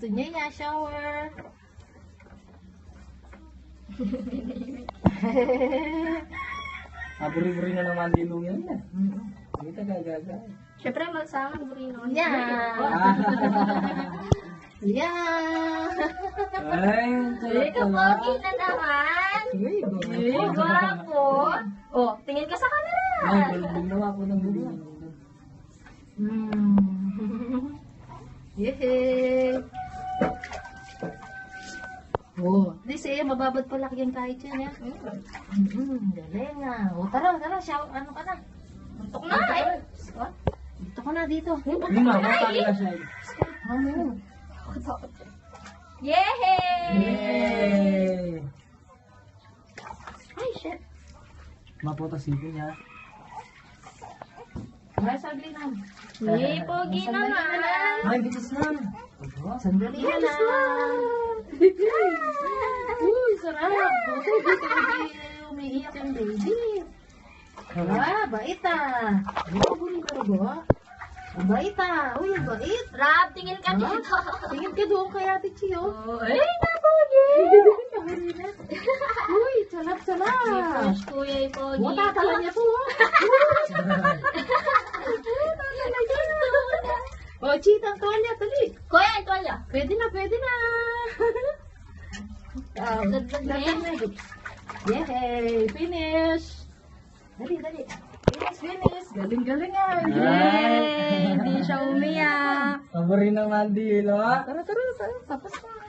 Gusto niya shower. Buri-buri na naman dilong yan na. Hindi ka gagaga. Siyempre, magsama, burino. Yan. Yan. Ay, Ikaw, pogi na naman. Uy, Gwapo. Oh, tingin ka sa camera. Ay, bulbul na ako ng bulbul. Yehey. Oh, di siya mababad pala yan kahit yan ya. Galing ah. Oh, tara, shower, ano ka na? Tuntok na eh. Oh, dito ka na dito. Hindi na, matali na siya. Ano? Yehey! Yay! Ay, shit. Mapotasipin niya. May sagli na. Yay, pogi naman. Ay, bilis na. Sandali na lang. Uy, sarap. Buti dito umiiyak yung baby. Ah, bait ah. Bukunin ka na ba? Ang bait ah. Uy, ang bait. Rab, tingin ka dito. Tingin ka doon kay Ate Chio. Ay, napogi. Uy, salap. Fresh kuya, pogi. Wata pala niya to. Oh, chitang tuwalya, tali. Kuya, ito niya. Pwede na. Dagdag na yan. Yay! Finish! Dali. Finish! Galing ah! Yay! Hindi siya umiyak. Pabori ng mandilo, ha? Tara, tapos na.